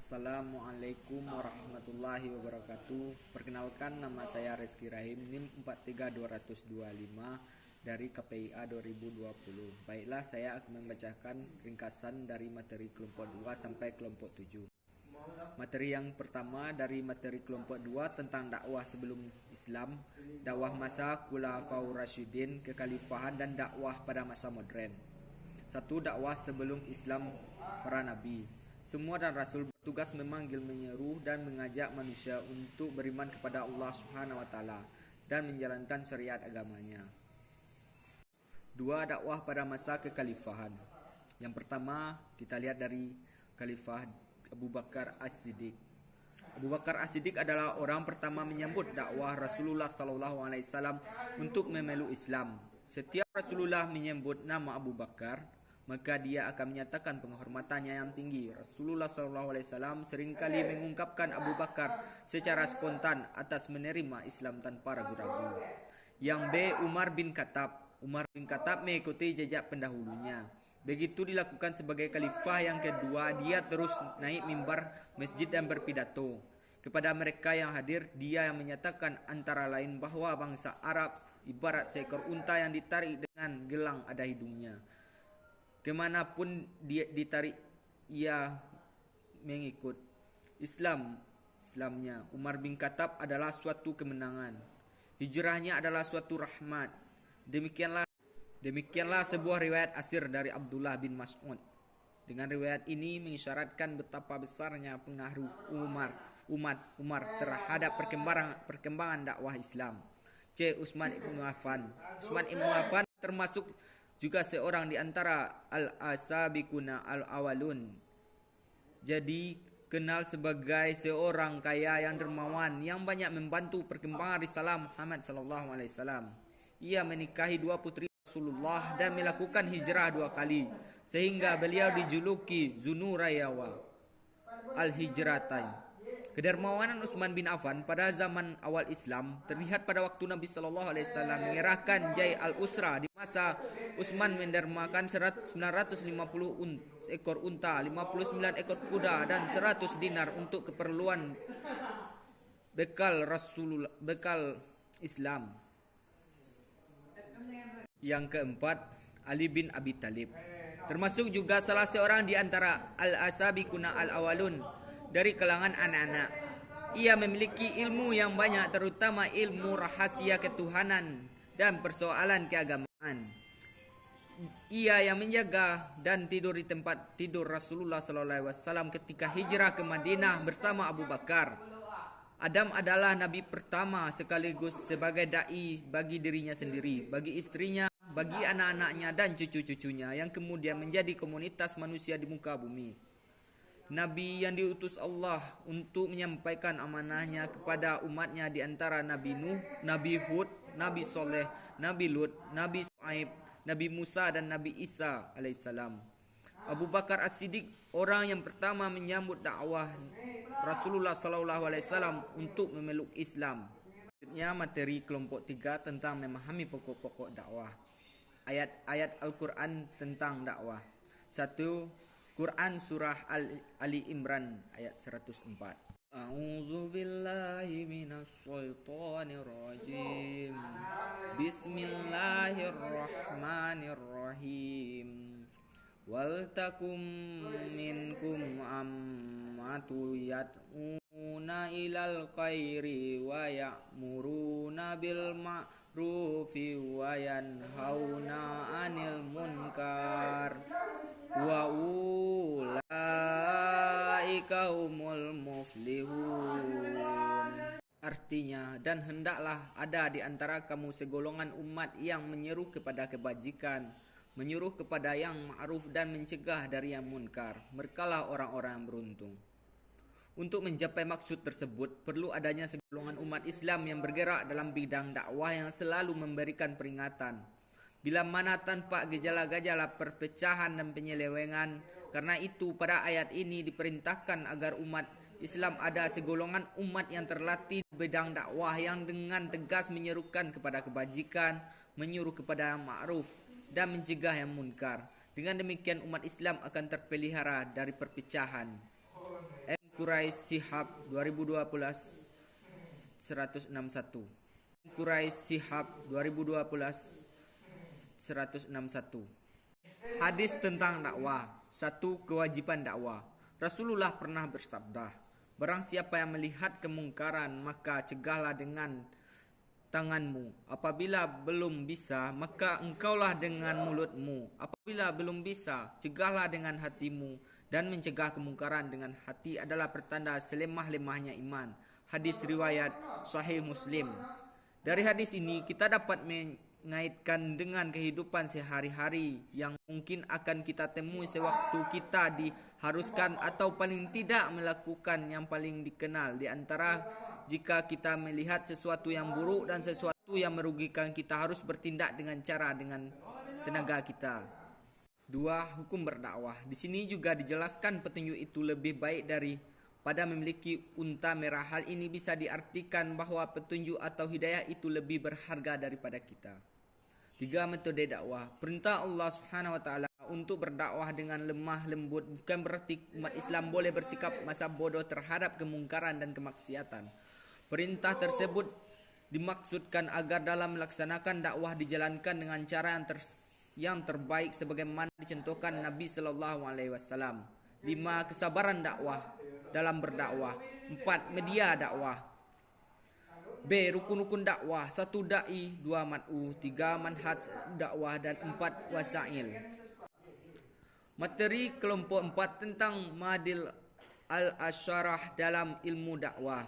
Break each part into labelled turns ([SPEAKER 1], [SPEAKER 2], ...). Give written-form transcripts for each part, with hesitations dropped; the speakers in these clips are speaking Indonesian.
[SPEAKER 1] Assalamualaikum warahmatullahi wabarakatuh. Perkenalkan, nama saya Reski Rahim, NIM 43225 dari KPIA 2020. Baiklah, saya akan membacakan ringkasan dari materi kelompok 2 sampai kelompok 7. Materi yang pertama dari materi kelompok 2 tentang dakwah sebelum Islam, dakwah masa Khulafaur Rasyidin, kekhalifahan dan dakwah pada masa modern. 1. Dakwah sebelum Islam para nabi. Semua dan rasul bertugas memanggil, menyeru dan mengajak manusia untuk beriman kepada Allah Subhanahu wa taala dan menjalankan syariat agamanya. 2. Dakwah pada masa kekhalifahan. Yang pertama, kita lihat dari Khalifah Abu Bakar As-Siddiq. Abu Bakar As-Siddiq adalah orang pertama menyambut dakwah Rasulullah SAW untuk memeluk Islam. Setiap Rasulullah menyebut nama Abu Bakar, maka dia akan menyatakan penghormatannya yang tinggi. Rasulullah SAW seringkali mengungkapkan Abu Bakar secara spontan atas menerima Islam tanpa ragu-ragu. Yang B. Umar bin Khattab. Umar bin Khattab mengikuti jejak pendahulunya. Begitu dilakukan sebagai khalifah yang kedua, dia terus naik mimbar masjid dan berpidato. Kepada mereka yang hadir, dia yang menyatakan antara lain bahwa bangsa Arab ibarat seekor unta yang ditarik dengan gelang ada hidungnya. Kemanapun dia ditarik, ia mengikut. Islamnya Umar bin Khattab adalah suatu kemenangan. Hijrahnya adalah suatu rahmat. Demikianlah sebuah riwayat asir dari Abdullah bin Mas'ud. Dengan riwayat ini mengisyaratkan betapa besarnya pengaruh umat Umar terhadap perkembangan dakwah Islam. C. Utsman ibn Affan. Utsman ibn Affan termasuk juga seorang di antara al-asabiquna al-awalun. Jadi kenal sebagai seorang kaya yang dermawan yang banyak membantu perkembangan risalah Muhammad SAW. Ia menikahi 2 putri Rasulullah dan melakukan hijrah 2 kali, sehingga beliau dijuluki Zunurayawa al-Hijratain. Kedermawanan Utsman bin Affan pada zaman awal Islam terlihat pada waktu Nabi SAW mengerahkan Jai al-Usra, di masa Utsman mendermakan 950 ekor unta, 59 ekor kuda dan 100 dinar untuk keperluan bekal Islam. Yang keempat, Ali bin Abi Thalib. Termasuk juga salah seorang di antara al-asabiquna al-awalun dari kalangan anak-anak. Ia memiliki ilmu yang banyak, terutama ilmu rahasia ketuhanan dan persoalan keagamaan. Ia yang menjaga dan tidur di tempat tidur Rasulullah SAW ketika hijrah ke Madinah bersama Abu Bakar. Adam adalah nabi pertama sekaligus sebagai dai bagi dirinya sendiri, bagi istrinya, bagi anak-anaknya dan cucu-cucunya yang kemudian menjadi komunitas manusia di muka bumi. Nabi yang diutus Allah untuk menyampaikan amanahnya kepada umatnya di antara Nabi Nuh, Nabi Hud, Nabi Soleh, Nabi Lut, Nabi Shu'aib, Nabi Musa dan Nabi Isa alaihissalam. Abu Bakar As-Siddiq orang yang pertama menyambut dakwah Rasulullah SAW untuk memeluk Islam. Selanjutnya materi kelompok 3 tentang memahami pokok-pokok dakwah. Ayat-ayat Al-Quran tentang dakwah. 1. Quran surah Ali Imran ayat 104. A'udzu billahi minas syaitonir rajim. Bismillahirrahmanirrahim. Wal takum minkum ammatu yad'una ilal khairi wa ya'muruna bil ma'rufi wa yanhauna 'anil munkar wa ulaika humul muflihun. Artinya, dan hendaklah ada di antara kamu segolongan umat yang menyeru kepada kebajikan, menyuruh kepada yang ma'ruf dan mencegah dari yang munkar. Merekalah orang-orang yang beruntung. Untuk mencapai maksud tersebut, perlu adanya segolongan umat Islam yang bergerak dalam bidang dakwah yang selalu memberikan peringatan. Bila mana tanpa gejala-gejala perpecahan dan penyelewengan. Karena itu pada ayat ini diperintahkan agar umat Islam ada segolongan umat yang terlatih di bidang dakwah yang dengan tegas menyerukan kepada kebajikan, menyuruh kepada yang ma'ruf dan mencegah yang munkar. Dengan demikian umat Islam akan terpelihara dari perpecahan. Quraisy Shihab 2012 161. Quraisy Shihab 2012 161. Hadis tentang dakwah. 1. Kewajiban dakwah. Rasulullah pernah bersabda, barang siapa yang melihat kemungkaran maka cegahlah dengan tanganmu. Apabila belum bisa, maka engkaulah dengan mulutmu. Apabila belum bisa, cegahlah dengan hatimu. Dan mencegah kemungkaran dengan hati adalah pertanda selemah-lemahnya iman. Hadis riwayat Sahih Muslim. Dari hadis ini kita dapat mengaitkan dengan kehidupan sehari-hari yang mungkin akan kita temui sewaktu kita diharuskan atau paling tidak melakukan yang paling dikenal. Di antara jika kita melihat sesuatu yang buruk dan sesuatu yang merugikan, kita harus bertindak dengan tenaga kita. 2. Hukum berdakwah. Di sini juga dijelaskan petunjuk itu lebih baik daripada memiliki unta merah. Hal ini bisa diartikan bahwa petunjuk atau hidayah itu lebih berharga daripada kita. 3. Metode dakwah. Perintah Allah Subhanahu wa taala untuk berdakwah dengan lemah lembut bukan berarti umat Islam boleh bersikap masa bodoh terhadap kemungkaran dan kemaksiatan. Perintah tersebut dimaksudkan agar dalam melaksanakan dakwah dijalankan dengan cara yang terbaik sebagaimana dicontohkan Nabi Sallallahu Alaihi Wasallam. 5. Kesabaran dakwah dalam berdakwah. 4. Media dakwah. B. Rukun-rukun dakwah. 1. Da'i, 2. Mad'u, 3. Manhaj dakwah, dan 4. Wasail. Materi kelompok 4 tentang Madil al-Asyarah dalam ilmu dakwah.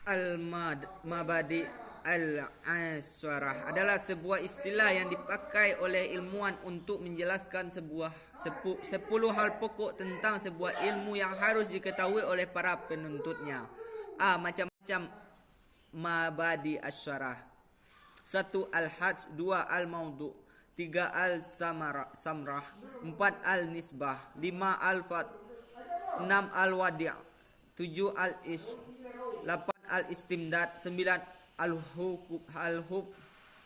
[SPEAKER 1] Al-Mabadi al-Asyarah adalah sebuah istilah yang dipakai oleh ilmuwan untuk menjelaskan 10 hal pokok tentang sebuah ilmu yang harus diketahui oleh para penuntutnya. A. Macam-macam mabadi asyarah. 1. Al-Hajj, 2. Al-Maudu', 3. Al-Samrah, 4. Al-Nisbah, 5. Al-Fat, 6. Al-Wadi', 7. Al-Ish, 8. Al-Istimdad, 9. Al-Hub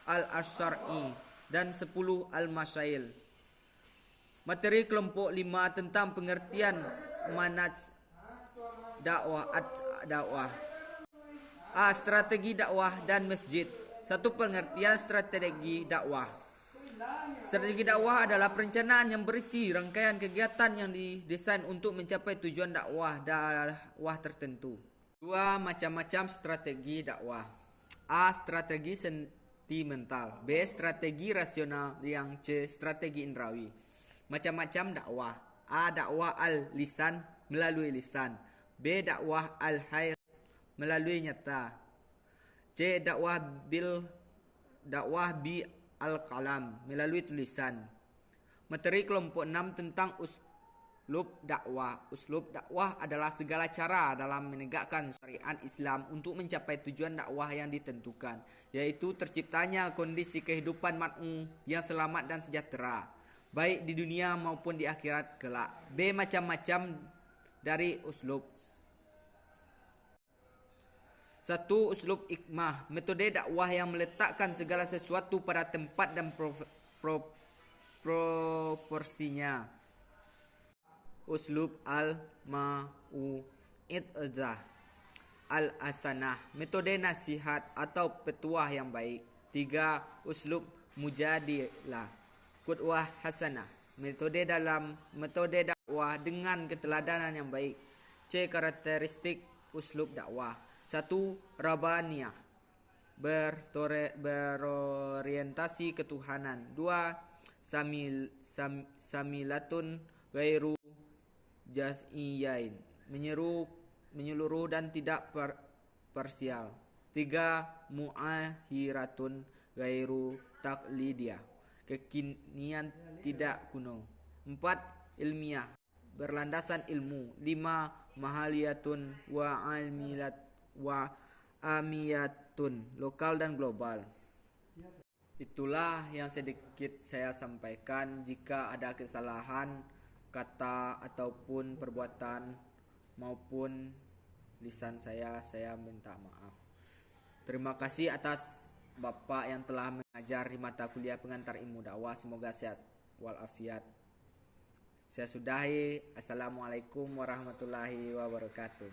[SPEAKER 1] Al-Asyar'i, dan 10. Al-Masail. Materi kelompok 5 tentang pengertian manhaj dakwah. A. Strategi dakwah dan masjid. 1. Pengertian strategi dakwah. Strategi dakwah adalah perencanaan yang berisi rangkaian kegiatan yang didesain untuk mencapai tujuan dakwah tertentu. 2. Macam-macam strategi dakwah. A. Strategi sentimental, B. Strategi rasional, yang C. Strategi indrawi. Macam-macam dakwah. A. Dakwah al-lisan, melalui lisan, B. Dakwah al-hayr, melalui nyata, C. Dakwah bi al-qalam, melalui tulisan. Materi kelompok 6 tentang uslub dakwah. Uslub dakwah adalah segala cara dalam menegakkan syariat Islam untuk mencapai tujuan dakwah yang ditentukan, yaitu terciptanya kondisi kehidupan makmum yang selamat dan sejahtera, baik di dunia maupun di akhirat kelak. B. Macam-macam dari uslub. 1. Uslub hikmah, metode dakwah yang meletakkan segala sesuatu pada tempat dan proporsinya. Uslub al-mau'izah al-hasanah, metode nasihat atau petuah yang baik. 3. Uslub mujadilah qudwah hasanah, metode dakwah dengan keteladanan yang baik. C. Karakteristik uslub dakwah. 1. Rabbaniyah, berorientasi ketuhanan. 2. Samilatun ghairu jaz'iyain, menyeluruh dan tidak parsial. 3. Mu'ahiratun ghairu taqlidiyah, kekinian tidak kuno. 4. Ilmiah, berlandasan ilmu. 5. Mahaliyatun wa amiyatun, lokal dan global. Itulah yang sedikit saya sampaikan. Jika ada kesalahan kata ataupun perbuatan maupun lisan saya minta maaf. Terima kasih atas Bapak yang telah mengajar di mata kuliah pengantar ilmu dakwah. Semoga sehat walafiat. Saya sudahi. Assalamualaikum warahmatullahi wabarakatuh.